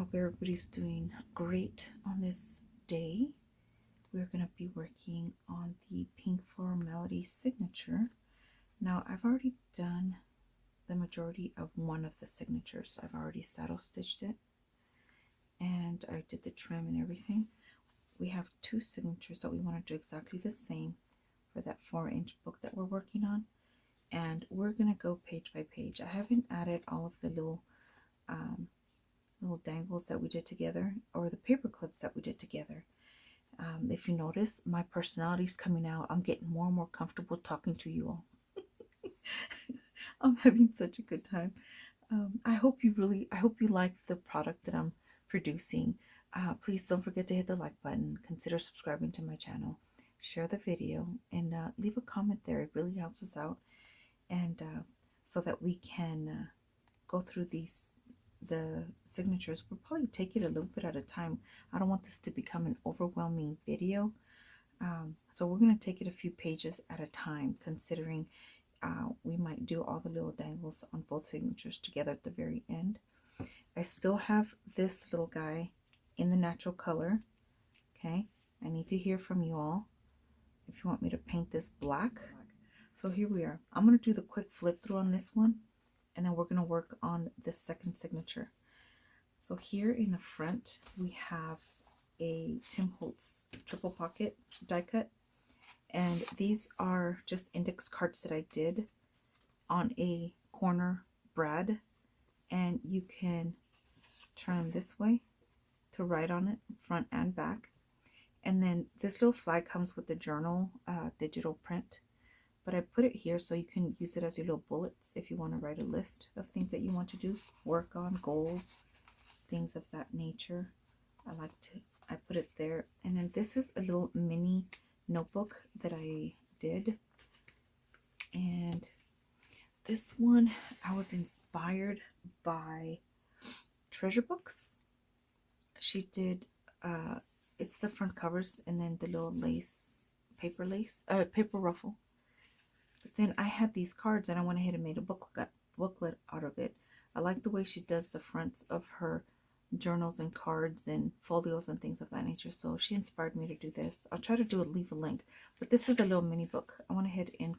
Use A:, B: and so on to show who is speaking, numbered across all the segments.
A: hope everybody's doing great on this day. We're going to be working on the Pink Floral Melody signature. Now, I've already done the majority of one of the signatures. I've already saddle stitched it, and I did the trim and everything. We have two signatures that we want to do exactly the same for that 4-inch book that we're working on, and we're going to go page by page. I haven't added all of the little dangles that we did together, or the paper clips that we did together. If you notice, my personality is coming out. I'm getting more and more comfortable talking to you all. I'm having such a good time. I hope you like the product that I'm producing. Please don't forget to hit the like button. Consider subscribing to my channel. Share the video and leave a comment there. It really helps us out, and so that we can go through the signatures. We'll probably take it a little bit at a time. I don't want this to become an overwhelming video, so we're going to take it a few pages at a time, considering we might do all the little dangles on both signatures together at the very end. I still have this little guy in the natural color. Okay, I need to hear from you all if you want me to paint this black. So here we are. I'm going to do the quick flip through on this one, and then we're going to work on the second signature. So here in the front, we have a Tim Holtz triple pocket die cut, and these are just index cards that I did on a corner brad, and you can turn this way to write on it, front and back. And then this little flag comes with the journal digital print, but I put it here so you can use it as your little bullets if you want to write a list of things that you want to do, work on, goals, things of that nature. I put it there. And then this is a little mini notebook that I did, and this one I was inspired by Treasure Books. She did it's the front covers and then the little paper ruffle. But then I had these cards and I went ahead and made a booklet out of it. I like the way she does the fronts of her journals and cards and folios and things of that nature. So she inspired me to do this. I'll try to leave a link. But this is a little mini book. I went ahead and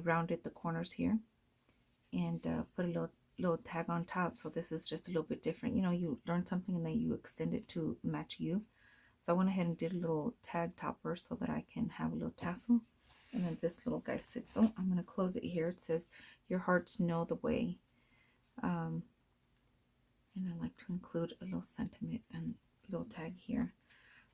A: rounded the corners here and put a little tag on top. So this is just a little bit different. You know, you learn something and then you extend it to match you. So I went ahead and did a little tag topper so that I can have a little tassel. And then this little guy sits. Oh, I'm going to close it here. It says, "Your hearts know the way." And I like to include a little sentiment and a little tag here.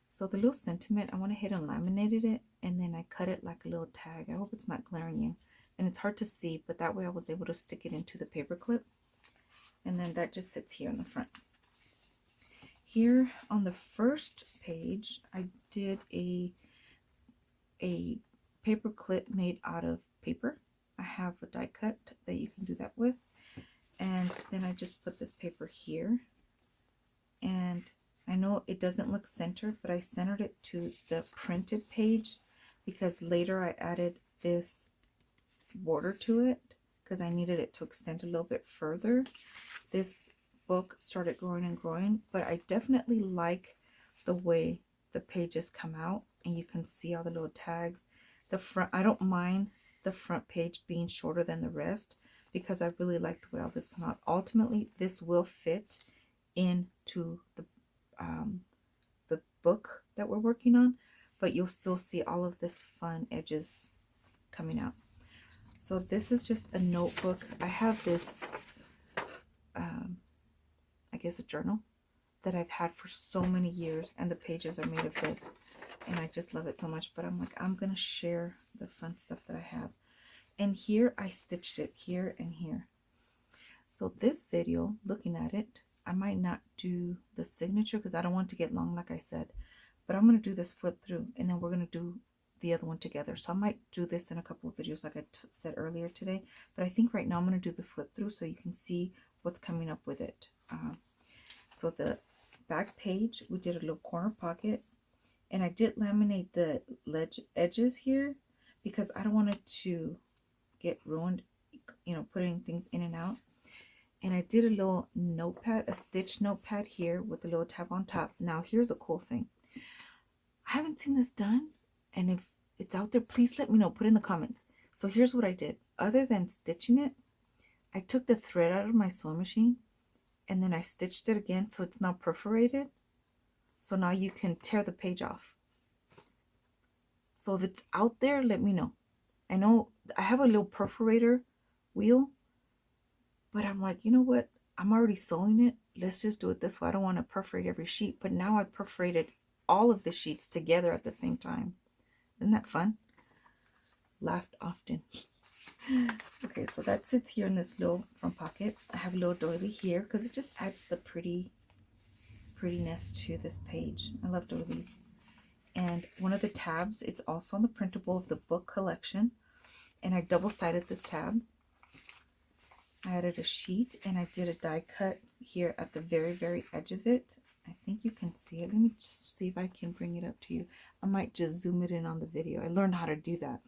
A: So the little sentiment, I went ahead and laminated it, and then I cut it like a little tag. I hope it's not glaring you. And it's hard to see, but that way I was able to stick it into the paper clip. And then that just sits here in the front. Here on the first page, I did a paper clip made out of paper. I have a die cut that you can do that with. And then I just put this paper here. And I know it doesn't look centered, but I centered it to the printed page because later I added this border to it because I needed it to extend a little bit further. This book started growing and growing, but I definitely like the way the pages come out, and you can see all the little tags. The front, I don't mind the front page being shorter than the rest because I really like the way all this come out. Ultimately, this will fit into the book that we're working on, but you'll still see all of this fun edges coming out. So this is just a notebook. I have this I guess a journal that I've had for so many years, and the pages are made of this, and I just love it so much. But I'm like, I'm gonna share the fun stuff that I have. And here I stitched it here and here. So this video, looking at it, I might not do the signature because I don't want to get long, like I said, but I'm going to do this flip through, and then we're going to do the other one together. So I might do this in a couple of videos like I said earlier today, but I think right now I'm going to do the flip through so you can see what's coming up with it. So the back page, we did a little corner pocket, and I did laminate the edges here because I don't want it to get ruined, you know, putting things in and out. And I did a little notepad, a stitch notepad here with a little tab on top. Now here's a cool thing. I haven't seen this done, and if it's out there, please let me know. Put in the comments. So here's what I did. Other than stitching it, I took the thread out of my sewing machine and then I stitched it again so it's now perforated. So now you can tear the page off. So if it's out there, let me know. I know I have a little perforator wheel, but I'm like, you know what? I'm already sewing it. Let's just do it this way. I don't want to perforate every sheet, but now I perforated all of the sheets together at the same time. Isn't that fun? Laughed often. Okay, so that sits here in this little front pocket. I have a little doily here because it just adds the prettiness to this page. I love doilies. And one of the tabs, it's also on the printable of the book collection. And I double-sided this tab. I added a sheet and I did a die cut here at the very, very edge of it. I think you can see it. Let me just see if I can bring it up to you. I might just zoom it in on the video. I learned how to do that.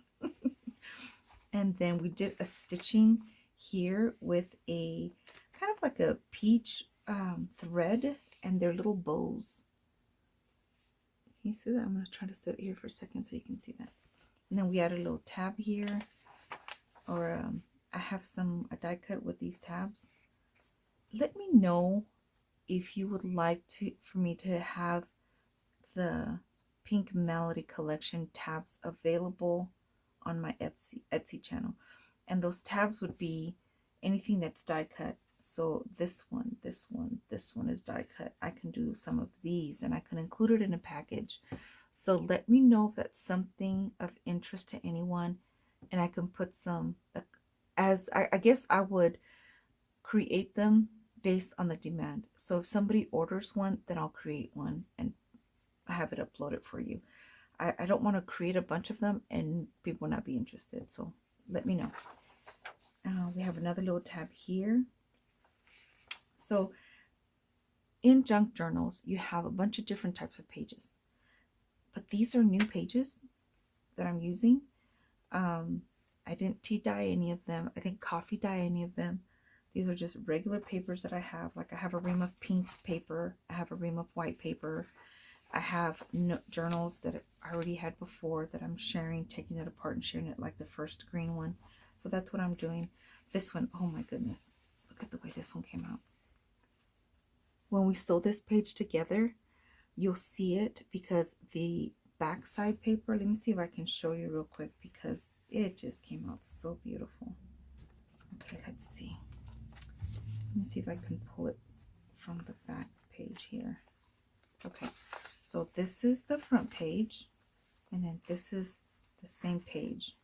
A: And then we did a stitching here with a kind of like a peach thread and their little bows. Can you see that? I'm going to try to set it here for a second so you can see that. And then we added a little tab here, or I have a die cut with these tabs. Let me know if you would like for me to have the Pink Melody collection tabs available on my Etsy channel. And those tabs would be anything that's die cut. So this one is die cut. I can do some of these and I can include it in a package. So let me know if that's something of interest to anyone, and I can put some, as I guess I would create them based on the demand. So if somebody orders one, then I'll create one and have it uploaded for you. I don't want to create a bunch of them and people not be interested. So let me know. We have another little tab here. So in junk journals, you have a bunch of different types of pages. But these are new pages that I'm using. I didn't tea dye any of them. I didn't coffee dye any of them. These are just regular papers that I have. Like I have a ream of pink paper. I have a ream of white paper. I have journals that I already had before that I'm sharing, taking it apart and sharing it, like the first green one. So that's what I'm doing. This one, oh my goodness. Look at the way this one came out. When we sew this page together, you'll see it because the backside paper, let me see if I can show you real quick because it just came out so beautiful. Okay, let's see. Let me see if I can pull it from the back page here. Okay, so this is the front page, and then this is the same page.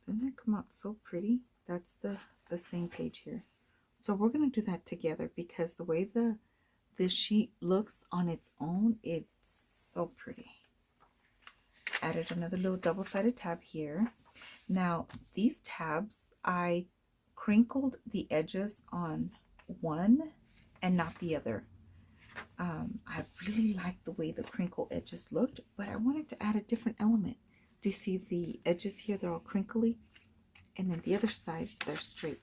A: Didn't that come out so pretty? That's the same page here. So we're going to do that together because the way this sheet looks on its own, it's so pretty. Added another little double-sided tab here. Now, these tabs, I crinkled the edges on one and not the other. I really liked the way the crinkle edges looked, but I wanted to add a different element. Do you see the edges here? They're all crinkly, and then the other side, they're straight.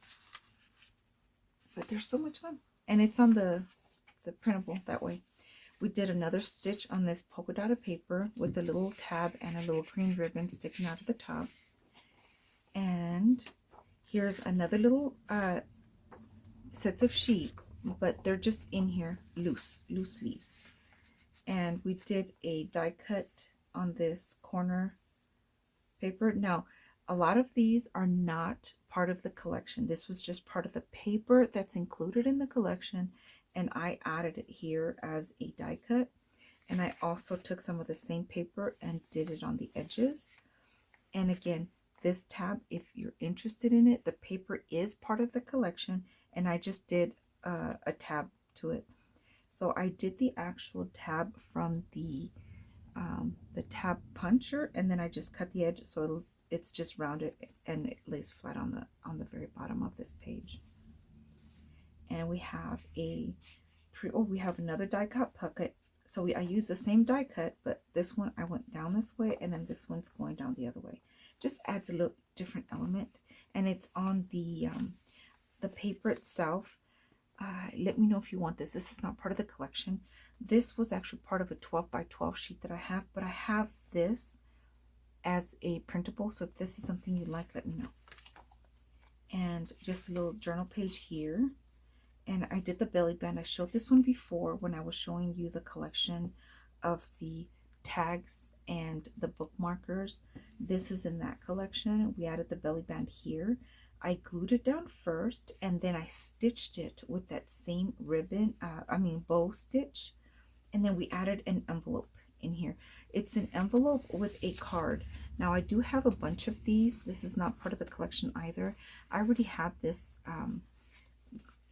A: But they're so much fun, and it's on the printable that way. We did another stitch on this polka dotted paper with a little tab and a little green ribbon sticking out of the top. And here's another little sets of sheets, but they're just in here loose leaves. And we did a die cut on this corner paper. Now, a lot of these are not part of the collection. This was just part of the paper that's included in the collection, and I added it here as a die cut. And I also took some of the same paper and did it on the edges. And again, this tab, if you're interested in it, the paper is part of the collection, and I just did a tab to it. So I did the actual tab from the tab puncher, and then I just cut the edge so it's just rounded and it lays flat on the very bottom of this page. And we have we have another die cut pocket. So I use the same die cut, but this one I went down this way, and then this one's going down the other way, just adds a little different element. And it's on the paper itself. Let me know if you want this. This is not part of the collection. This was actually part of a 12 by 12 sheet that I have, but I have this as a printable. So if this is something you like, let me know. And just a little journal page here. And I did the belly band. I showed this one before when I was showing you the collection of the tags and the bookmarkers. This is in that collection. We added the belly band here. I glued it down first, and then I stitched it with that same ribbon, bow stitch. And then we added an envelope in here. It's an envelope with a card. Now I do have a bunch of these. This is not part of the collection either. I already had this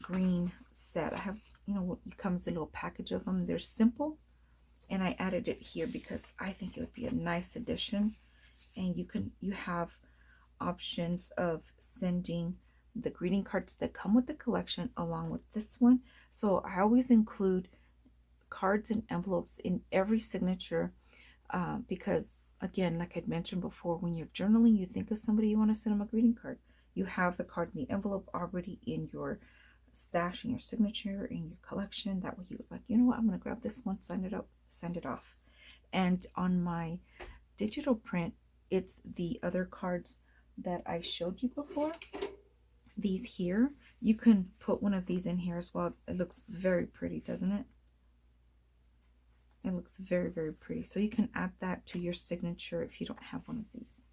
A: green set. I have, it comes a little package of them. They're simple, and I added it here because I think it would be a nice addition. And you have options of sending the greeting cards that come with the collection along with this one. So I always include cards and envelopes in every signature because, again, like I'd mentioned before, when you're journaling, you think of somebody, you want to send them a greeting card. You have the card in the envelope already in your stash, in your signature, in your collection. That way you would like, you know what, I'm going to grab this one, sign it up, send it off. And on my digital print, it's the other cards that I showed you before. These here, you can put one of these in here as well. It looks very pretty, doesn't it? It looks very, very pretty. So you can add that to your signature if you don't have one of these.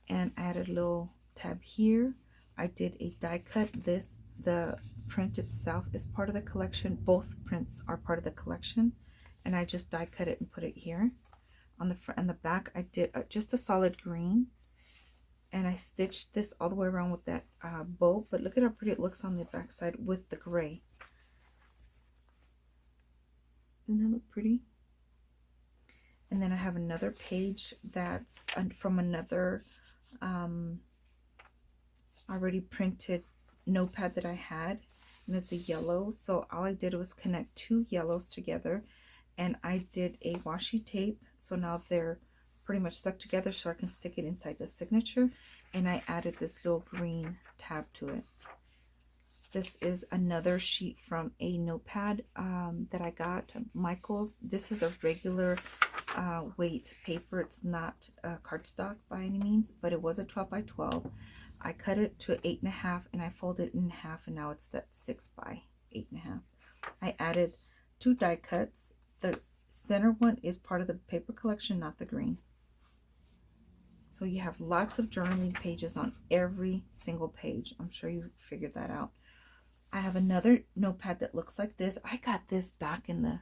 A: And I added a little tab here. I did a die cut. The print itself is part of the collection. Both prints are part of the collection. And I just die cut it and put it here. On the front and the back, I did just a solid green. And I stitched this all the way around with that bow. But look at how pretty it looks on the back side with the gray. Doesn't that look pretty? And then I have another page that's from another already printed notepad that I had. And it's a yellow. So all I did was connect two yellows together. And I did a washi tape. So now they're pretty much stuck together so I can stick it inside the signature. And I added this little green tab to it. This is another sheet from a notepad that I got, Michael's. This is a regular weight paper. It's not cardstock by any means, but it was a 12 by 12. I cut it to 8.5 and I folded it in half, and now it's that 6 by 8.5. I added 2 die cuts. The center one is part of the paper collection, not the green. So you have lots of journaling pages on every single page. I'm sure you figured that out. I have another notepad that looks like this. I got this back in the,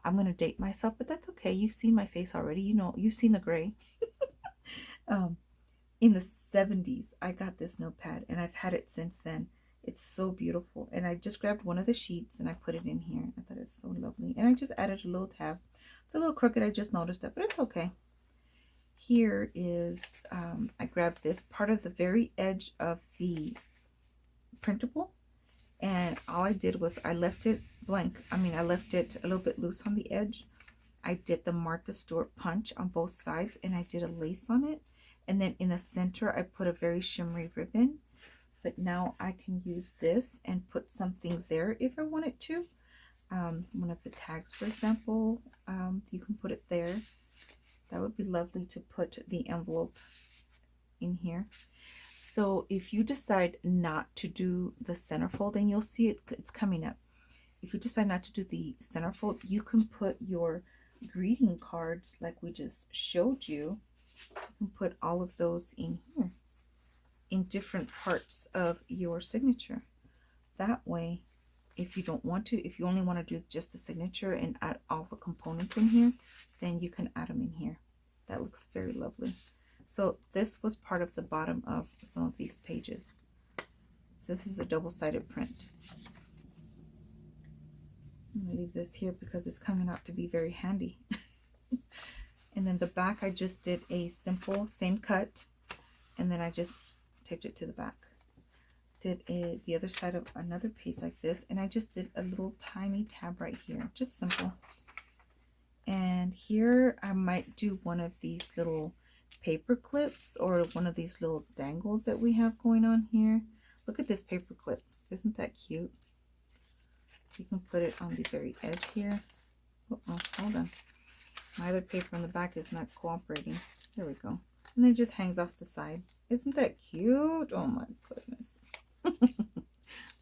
A: I'm going to date myself, but that's okay. You've seen my face already. You know, you've seen the gray. In the 70s, I got this notepad, and I've had it since then. It's so beautiful. And I just grabbed one of the sheets and I put it in here. I thought it was so lovely. And I just added a little tab. It's a little crooked. I just noticed that, but it's okay. Here is, I grabbed this part of the very edge of the printable. And all I did was I left it blank. I left it a little bit loose on the edge. I did the Martha Stewart punch on both sides, and I did a lace on it. And then in the center, I put a very shimmery ribbon. But now I can use this and put something there if I wanted to. One of the tags, for example, you can put it there. That would be lovely to put the envelope in here. So if you decide not to do the centerfold, and you'll see it's coming up. If you decide not to do the centerfold, you can put your greeting cards like we just showed you. You can put all of those in here in different parts of your signature. That way, if you don't want to, if you only want to do just the signature and add all the components in here, then you can add them in here. That looks very lovely. So this was part of the bottom of some of these pages. So this is a double-sided print. I'm going to leave this here because it's coming out to be very handy. And then the back, I just did a simple same cut, and then I just taped it to the back. Did the other side of another page like this, and I just did a little tiny tab right here, just simple. And here I might do one of these little paper clips or one of these little dangles that we have going on here. Look at this paper clip. Isn't that cute? You can put it on the very edge here. Oh, hold on. My other paper on the back is not cooperating. There we go. And then it just hangs off the side. Isn't that cute? Oh my goodness.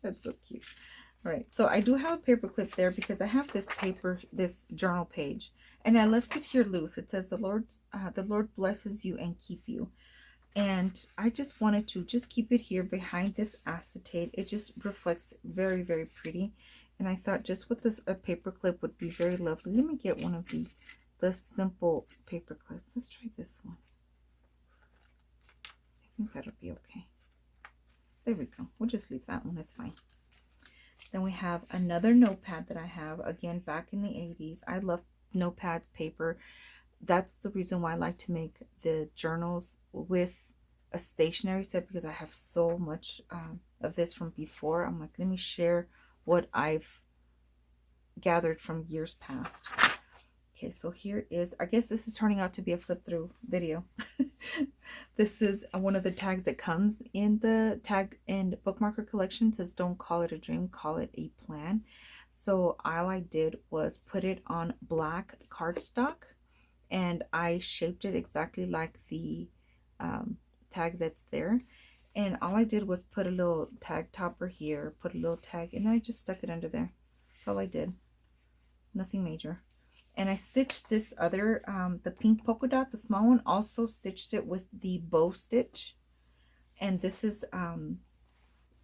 A: That's so cute. All right, so I do have a paper clip there because I have this paper, this journal page, and I left it here loose. It says the Lord blesses you and keep you. And I just wanted to just keep it here behind this acetate. It just reflects very, very pretty. And I thought just with this, a paper clip would be very lovely. Let me get one of the simple paper clips. Let's try this one. I think that'll be okay. There we go. We'll just leave that one. It's fine. Then we have another notepad that I have, again, back in the 80s. I love notepads, paper. That's the reason why I like to make the journals with a stationery set, because I have so much of this from before. I'm like, let me share what I've gathered from years past. Okay, so here is, I guess this is turning out to be a flip through video. This is one of the tags that comes in the tag and bookmarker collection. It says, don't call it a dream, call it a plan. So all I did was put it on black cardstock, and I shaped it exactly like the tag that's there. And all I did was put a little tag topper here, put a little tag, and I just stuck it under there. That's all I did. Nothing major. And I stitched this other, the pink polka dot, the small one, also stitched it with the bow stitch. And this is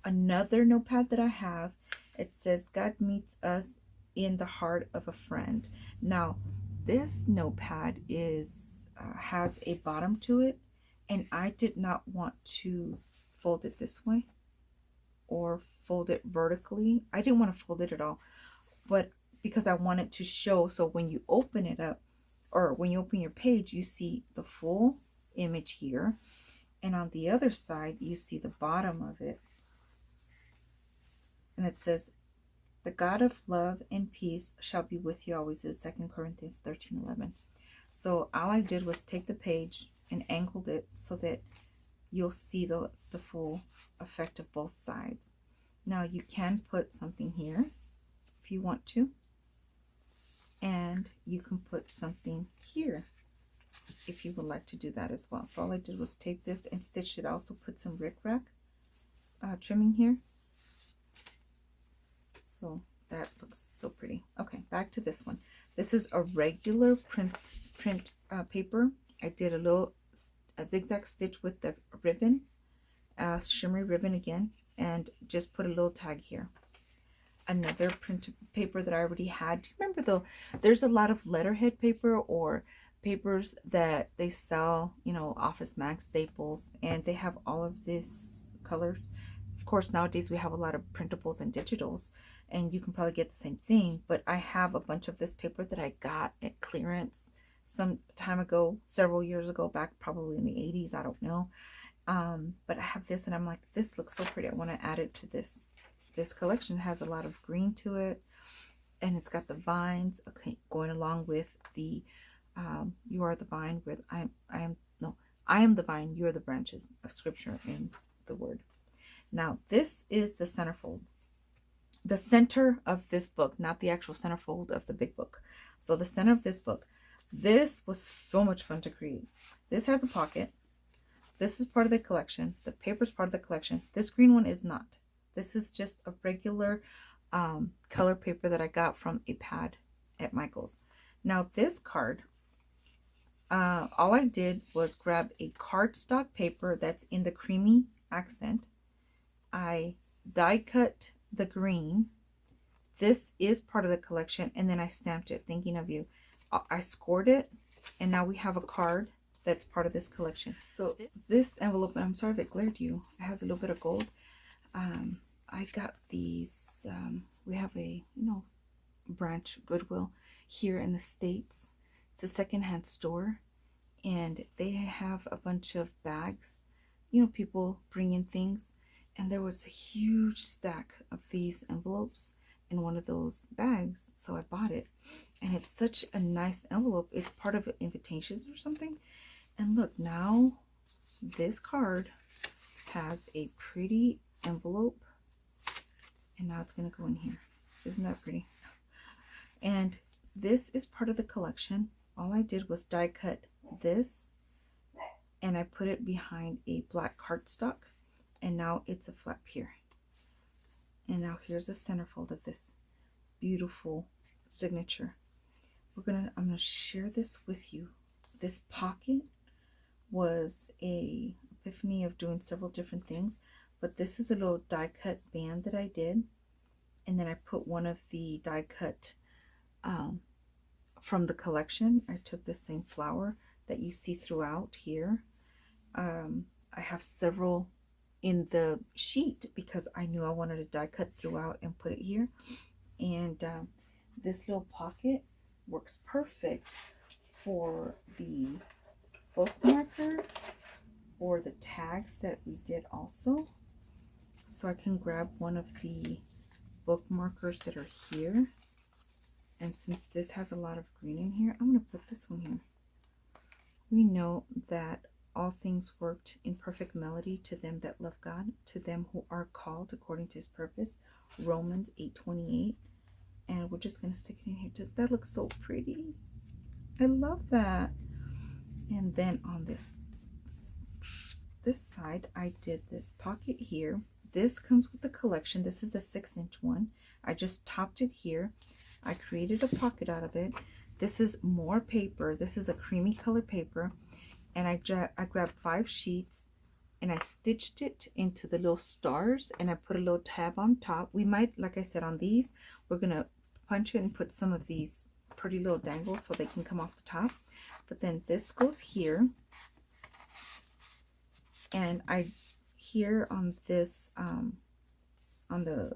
A: another notepad that I have. It says, God meets us in the heart of a friend. Now, this notepad is has a bottom to it, and I did not want to fold it this way or fold it vertically. I didn't want to fold it at all, but because I want it to show, so when you open it up, or when you open your page, you see the full image here, and on the other side you see the bottom of it, and it says, the God of love and peace shall be with you always, is 2 Corinthians 13:11. So all I did was take the page and angled it so that you'll see the full effect of both sides. Now you can put something here if you want to, and you can put something here if you would like to do that as well. So all I did was take this and stitch it. I also put some rickrack trimming here. So that looks so pretty. Okay, back to this one. This is a regular print paper. I did a zigzag stitch with the ribbon, shimmery ribbon again, and just put a little tag here. Another print paper that I already had. Do you remember though, there's a lot of letterhead paper or papers that they sell, you know, Office Max, Staples, and they have all of this color. Of course, nowadays we have a lot of printables and digitals, and you can probably get the same thing, but I have a bunch of this paper that I got at clearance some time ago, several years ago, back probably in the 80s, I don't know. But I have this, and I'm like, this looks so pretty. I want to add it to this. This collection has a lot of green to it, and it's got the vines, okay, going along with the you are the vine, with I am the vine, you are the branches of scripture in the word. Now this is the centerfold, the center of this book, not the actual centerfold of the big book. So the center of this book, this was so much fun to create. This has a pocket. This is part of the collection. The paper is part of the collection. This green one is not. This is just a regular color paper that I got from a pad at Michael's. Now this card, all I did was grab a cardstock paper that's in the creamy accent. I die cut the green. This is part of the collection, and then I stamped it, thinking of you. I scored it, and now we have a card that's part of this collection. So this envelope, and I'm sorry if it glared you, it has a little bit of gold. I got these, we have a, you know, branch Goodwill here in the States. It's a secondhand store, and they have a bunch of bags, you know, people bring in things, and there was a huge stack of these envelopes in one of those bags, so I bought it, and it's such a nice envelope. It's part of invitations or something, And look, now this card has a pretty envelope, and now it's going to go in here. Isn't that pretty? And this is part of the collection. All I did was die cut this, and I put it behind a black cardstock, and now it's a flap here. And now here's the centerfold of this beautiful signature. I'm gonna share this with you. This pocket was a epiphany of doing several different things, but this is a little die cut band that I did, and then I put one of the die cut from the collection. I took the same flower that you see throughout here. I have several in the sheet because I knew I wanted to die cut throughout and put it here. And this little pocket works perfect for the bookmarker or the tags that we did also. So I can grab one of the bookmarkers that are here. And since this has a lot of green in here, I'm going to put this one here. We know that all things worked in perfect melody to them that love God, to them who are called according to his purpose. Romans 8:28. And we're just going to stick it in here. Just that looks so pretty. I love that. And then on this side, I did this pocket here. This comes with the collection. This is the 6-inch one. I just topped it here. I created a pocket out of it. This is more paper. This is a creamy color paper. And I grabbed 5 sheets and I stitched it into the little stars, and I put a little tab on top. We might, like I said, on these, we're going to punch it and put some of these pretty little dangles so they can come off the top. But then this goes here. And here on this, on the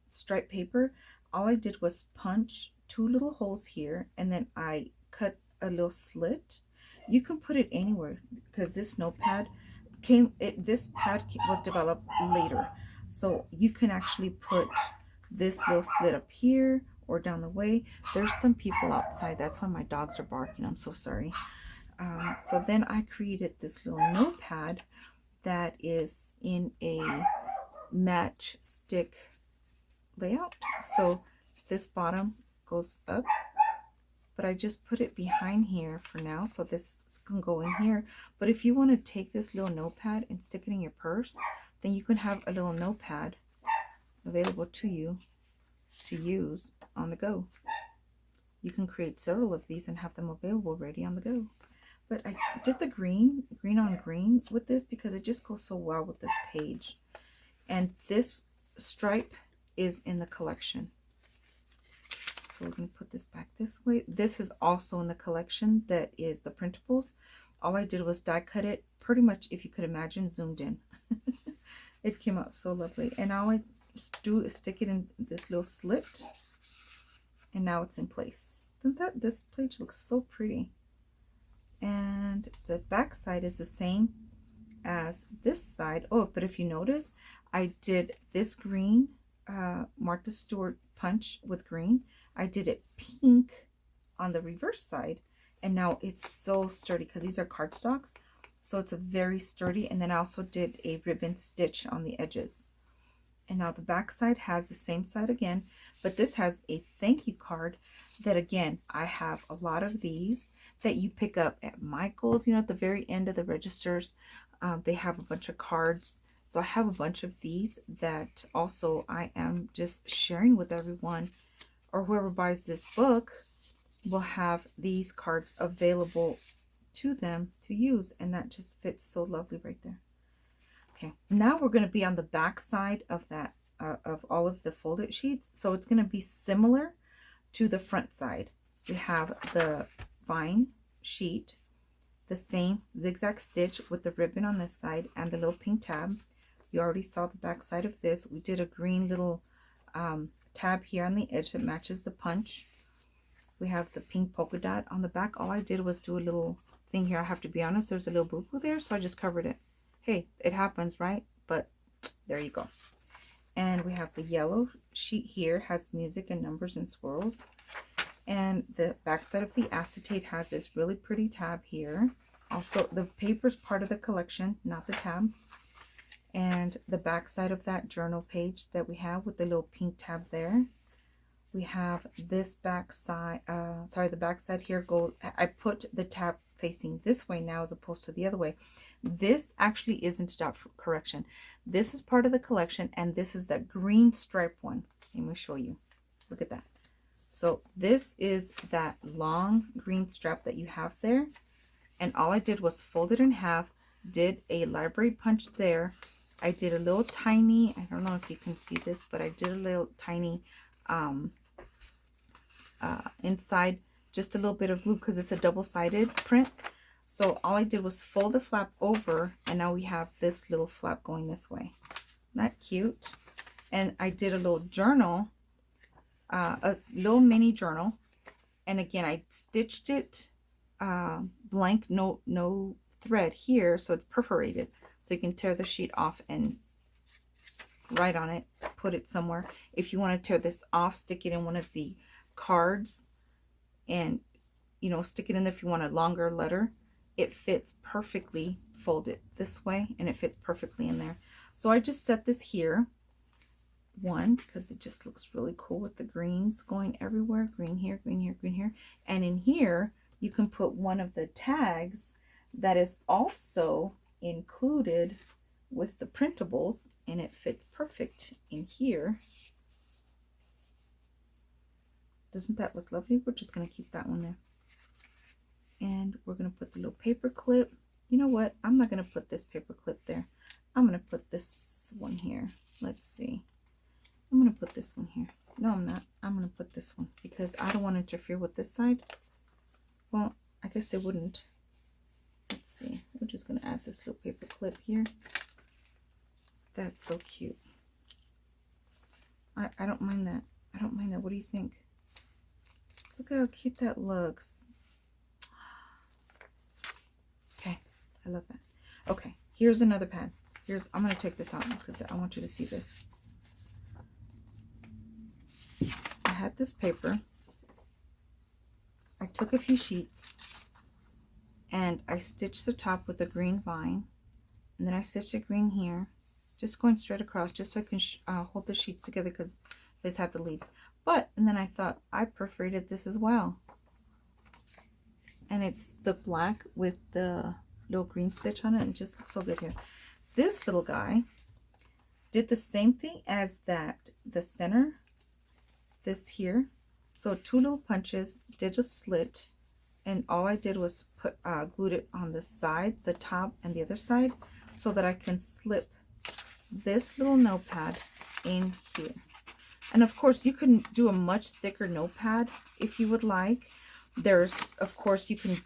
A: striped paper, all I did was punch 2 little holes here, and then I cut a little slit. You can put it anywhere because this notepad this pad was developed later. So you can actually put this little slit up here or down the way. There's some people outside. That's why my dogs are barking. I'm so sorry. So then I created this little notepad that is in a match stick layout. So this bottom goes up, but I just put it behind here for now, so this can go in here. But if you want to take this little notepad and stick it in your purse, then you can have a little notepad available to you to use on the go. You can create several of these and have them available ready on the go. But I did the green on green with this because it just goes so well with this page. And this stripe is in the collection. So we're going to put this back this way. This is also in the collection that is the printables. All I did was die cut it, pretty much, if you could imagine, zoomed in. It came out so lovely. And all I do is stick it in this little slit. And now it's in place. Doesn't this page looks so pretty? And the back side is the same as this side. Oh, but if you notice, I did this green Martha Stewart punch with green. I did it pink on the reverse side, and now it's so sturdy because these are cardstocks, so it's a very sturdy. And then I also did a ribbon stitch on the edges. And now the back side has the same side again, but this has a thank you card that, again, I have a lot of these that you pick up at Michael's, you know, at the very end of the registers. They have a bunch of cards. So I have a bunch of these that also I am just sharing with everyone, or whoever buys this book will have these cards available to them to use. And that just fits so lovely right there. Okay, now we're going to be on the back side of that, of all of the folded sheets. So it's going to be similar to the front side. We have the vine sheet, the same zigzag stitch with the ribbon on this side and the little pink tab. You already saw the back side of this. We did a green little tab here on the edge that matches the punch. We have the pink polka dot on the back. All I did was do a little thing here. I have to be honest, there's a little boo-boo there, so I just covered it. Hey, it happens, right? But there you go. And we have the yellow sheet here, has music and numbers and swirls. And the back side of the acetate has this really pretty tab here. Also, the paper's part of the collection, not the tab. And the back side of that journal page that we have with the little pink tab there. We have this back side, sorry, the back side here goes, I put the tab facing this way now as opposed to the other way. This actually isn't dot correction. This is part of the collection, and this is that green stripe one. Let me show you. Look at that. So this is that long green strap that you have there. And all I did was fold it in half, did a library punch there. I did a little tiny, I don't know if you can see this, but I did a little tiny inside, just a little bit of glue because it's a double-sided print. So all I did was fold the flap over, and now we have this little flap going this way. Not cute? And I did a little journal, a little mini journal, and again I stitched it blank, no thread here, so it's perforated, so you can tear the sheet off and write on it, put it somewhere. If you want to tear this off, stick it in one of the cards, and you know, stick it in there if you want a longer letter. It fits perfectly folded this way, and it fits perfectly in there. So I just set this here, one, because it just looks really cool with the greens going everywhere. Green here, green here, green here. And in here, you can put one of the tags that is also included with the printables, and it fits perfect in here. Doesn't that look lovely? We're just going to keep that one there. And we're going to put the little paper clip. You know what? I'm not going to put this paper clip there. I'm going to put this one here. Let's see. I'm going to put this one here. No, I'm not. I'm going to put this one because I don't want to interfere with this side. Well, I guess it wouldn't. Let's see. We're just going to add this little paper clip here. That's so cute. I don't mind that. I don't mind that. What do you think? Look at how cute that looks. Okay, I love that. Okay, here's another pad. I'm going to take this out because I want you to see this. I had this paper. I took a few sheets and I stitched the top with a green vine, and then I stitched a green here, just going straight across, just so I can hold the sheets together because this had to leave. And then I thought I perforated this as well, and it's the black with the little green stitch on it, and it just looks so good here. This little guy did the same thing as that, the center, this here. So two little punches, did a slit, and all I did was put glued it on the sides, the top and the other side, so that I can slip this little notepad in here. And of course you can do a much thicker notepad if you would like. There's, of course, you can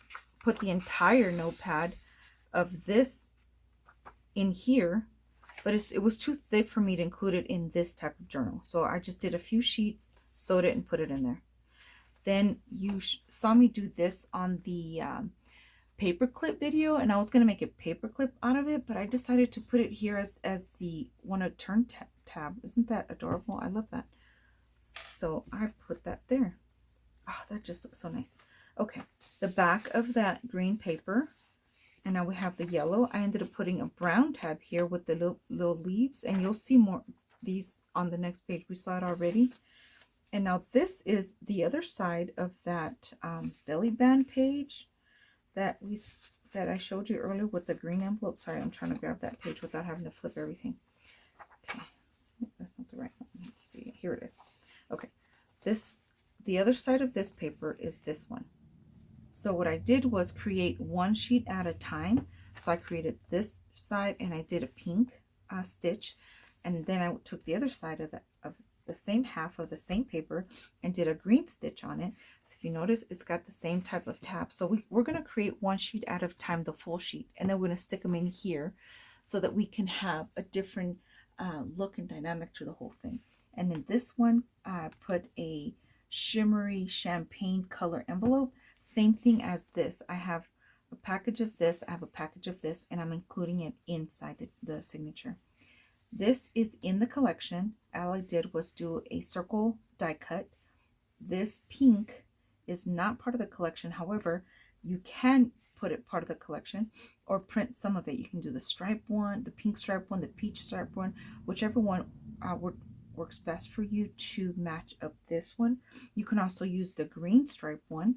A: put the entire notepad of this in here, but it was too thick for me to include it in this type of journal. So I just did a few sheets, sewed it, and put it in there. Then you saw me do this on the paperclip video, and I was going to make a paperclip out of it, but I decided to put it here as the one to turn tab. Isn't that adorable? I love that. So I put that there. Oh, that just looks so nice. Okay, the back of that green paper, and now we have the yellow. I ended up putting a brown tab here with the little leaves, and you'll see more these on the next page. We saw it already. And now this is the other side of that belly band page that I showed you earlier with the green envelope. Sorry, I'm trying to grab that page without having to flip everything. Okay, that's not the right one. Let's see. Here it is. Okay, the other side of this paper is this one. So what I did was create one sheet at a time. So I created this side, and I did a pink stitch, and then I took the other side of the same half of the same paper and did a green stitch on it. If you notice, it's got the same type of tab. So we're going to create one sheet at a time, the full sheet, and then we're going to stick them in here so that we can have a different look and dynamic to the whole thing. And then this one, I put a shimmery champagne color envelope. Same thing as this. I have a package of this, I have a package of this, and I'm including it inside the signature. This is in the collection. All I did was do a circle die cut. This pink is not part of the collection. However, you can put it part of the collection, or print some of it. You can do the stripe one, the pink stripe one, the peach stripe one, whichever one works best for you to match up this one. You can also use the green stripe one.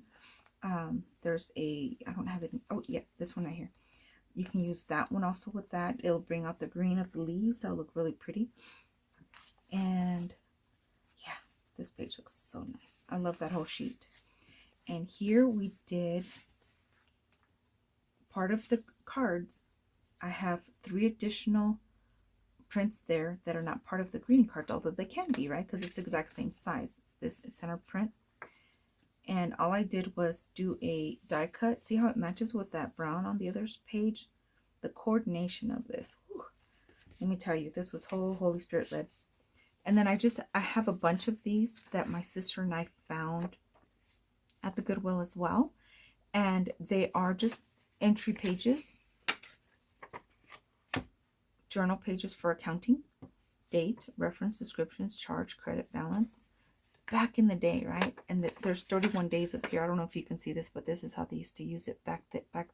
A: There's a, I don't have it, oh yeah, this one right here. You can use that one also with that. It'll bring out the green of the leaves. That'll look really pretty. And yeah, this page looks so nice. I love that whole sheet. And here we did part of the cards. I have 3 additional prints there that are not part of the green card, although they can be, right? Because it's the exact same size. This is center print. And all I did was do a die cut. See how it matches with that brown on the other page? The coordination of this. Whew. Let me tell you, this was Holy Spirit led. And then I have a bunch of these that my sister and I found at the Goodwill as well. And they are just entry pages, journal pages for accounting, date, reference, descriptions, charge, credit, balance. Back in the day, right? And there's 31 days up here. I don't know if you can see this, but this is how they used to use it back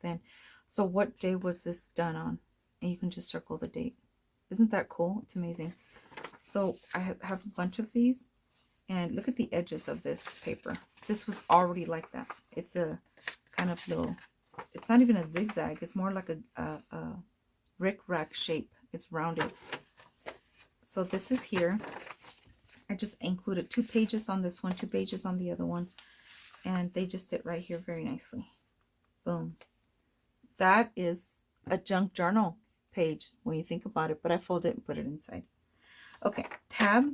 A: then. So what day was this done on? And you can just circle the date. Isn't that cool? It's amazing. So I have a bunch of these, and look at the edges of this paper. This was already like that. It's a kind of little, it's not even a zigzag. It's more like a rick-rack shape. It's rounded. So this is here. I just included 2 pages on this one, 2 pages on the other one, and they just sit right here very nicely. Boom. That is a junk journal page when you think about it, but I folded it and put it inside. Okay, tab.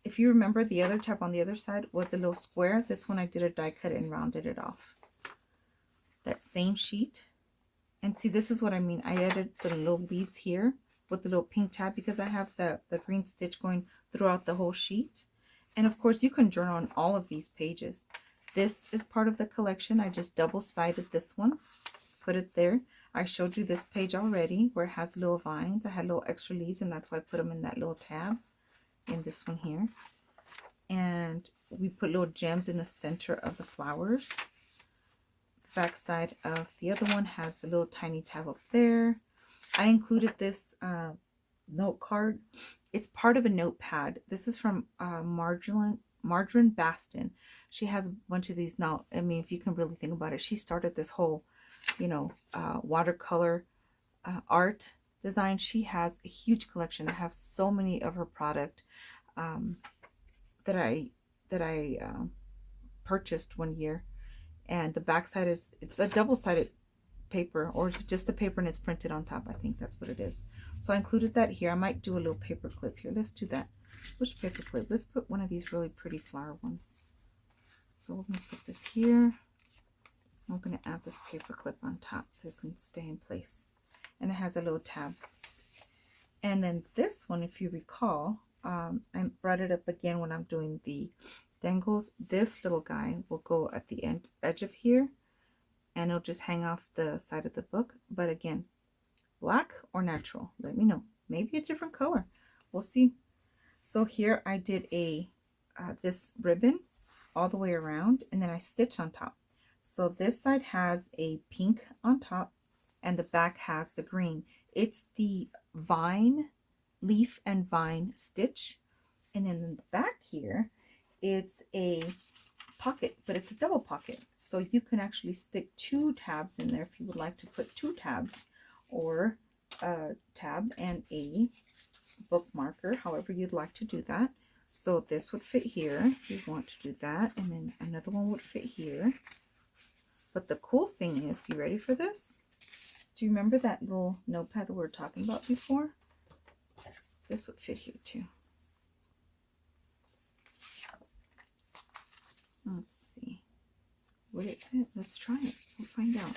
A: If you remember, the other tab on the other side was a little square. This one I did a die cut and rounded it off. That same sheet. And see, this is what I mean. I added some little leaves here with the little pink tab because I have the green stitch going throughout the whole sheet. And of course, you can journal on all of these pages. This is part of the collection. I just double-sided this one, put it there. I showed you this page already where it has little vines. I had little extra leaves, and that's why I put them in that little tab in this one here. And we put little gems in the center of the flowers. The back side of the other one has a little tiny tab up there. I included this note card. It's part of a notepad. This is from Margarine Baston. She has a bunch of these now. I mean, if you can really think about it, she started this whole, you know, watercolor art design. She has a huge collection. I have so many of her product that I purchased one year. And the back side is, it's a double-sided paper, or is it just the paper and it's printed on top? I think that's what it is. So I included that here. I might do a little paper clip here. Let's do that. Which paper clip? Let's put one of these really pretty flower ones. So we're going to put this here. I'm going to add this paper clip on top so it can stay in place. And it has a little tab. And then this one, if you recall, I brought it up again when I'm doing the dangles. This little guy will go at the edge of here, and it'll just hang off the side of the book. But again, black or natural, let me know. Maybe a different color, we'll see. So here I did a this ribbon all the way around, and then I stitched on top. So this side has a pink on top, and the back has the green. It's the vine, leaf and vine stitch. And then in the back here, it's a pocket, but it's a double pocket. So you can actually stick 2 tabs in there if you would like to put 2 tabs, or a tab and a bookmarker, however you'd like to do that. So this would fit here if you want to do that, and then another one would fit here. But the cool thing is, you ready for this? Do you remember that little notepad that we were talking about before? This would fit here too. Let's see. Would it fit? Let's try it. We'll find out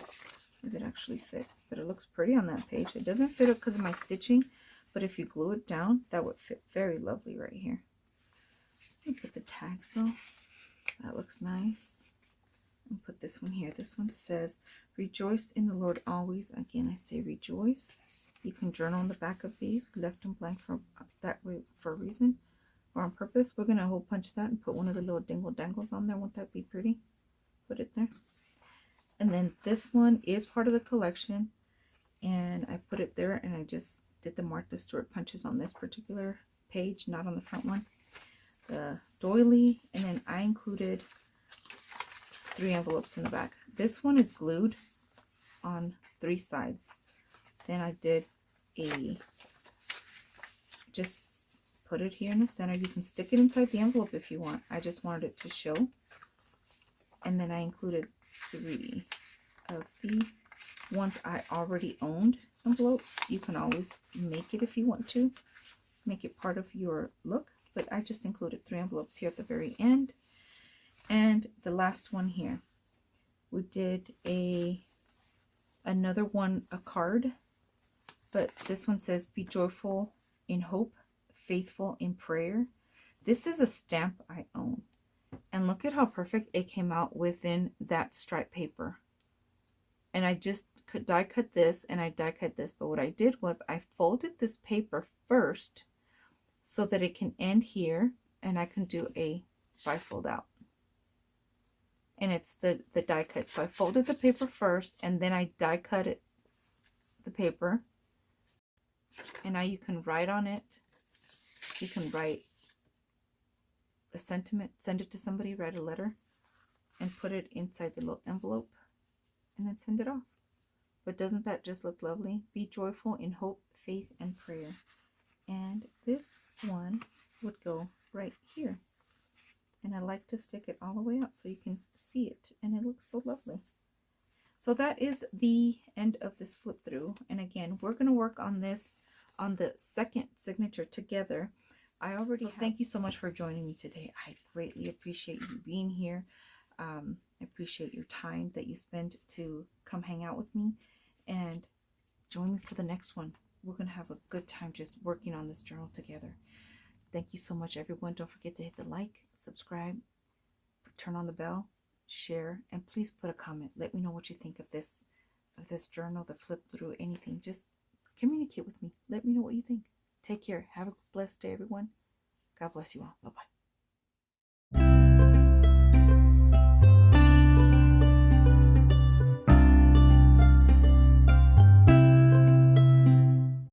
A: if it actually fits. But it looks pretty on that page. It doesn't fit because of my stitching, but if you glue it down, that would fit very lovely right here. Let me put the tags though. That looks nice. And put this one here. This one says, "Rejoice in the Lord always." Again, I say rejoice. You can journal on the back of these. We left them blank for that way for a reason, or on purpose. We're going to hole punch that and put one of the little dingle dangles on there. Won't that be pretty? Put it there. And then this one is part of the collection, and I put it there, and I just did the Martha Stewart punches on this particular page, not on the front one. The doily, and then I included 3 envelopes in the back. This one is glued on 3 sides. Then I did just put it here in the center. You can stick it inside the envelope if you want. I just wanted it to show. And then I included 3 of the ones I already owned envelopes. You can always make it if you want to. Make it part of your look. But I just included 3 envelopes here at the very end. And the last one here. We did another one, a card. But this one says, be joyful in hope, faithful in prayer. This is a stamp I own. And look at how perfect it came out within that striped paper. And I just die cut this and I die cut this. But what I did was I folded this paper first so that it can end here. And I can do a bifold out. And it's the die cut. So I folded the paper first and then I die cut it, the paper. And now you can write on it. You can write a sentiment, send it to somebody, write a letter, and put it inside the little envelope, and then send it off. But doesn't that just look lovely? Be joyful in hope, faith, and prayer. And this one would go right here. And I like to stick it all the way out so you can see it, and it looks so lovely. So that is the end of this flip through. And again, we're going to work on this on the second signature together. I already thank you so much for joining me today. I greatly appreciate you being here. I appreciate your time that you spend to come hang out with me, and join me for the next one. We're going to have a good time just working on this journal together. Thank you so much, everyone. Don't forget to hit the like, subscribe, turn on the bell, share, and please put a comment. Let me know what you think of this journal, the flip through, anything. Just communicate with me. Let me know what you think. Take care. Have a blessed day, everyone. God bless you all. Bye-bye.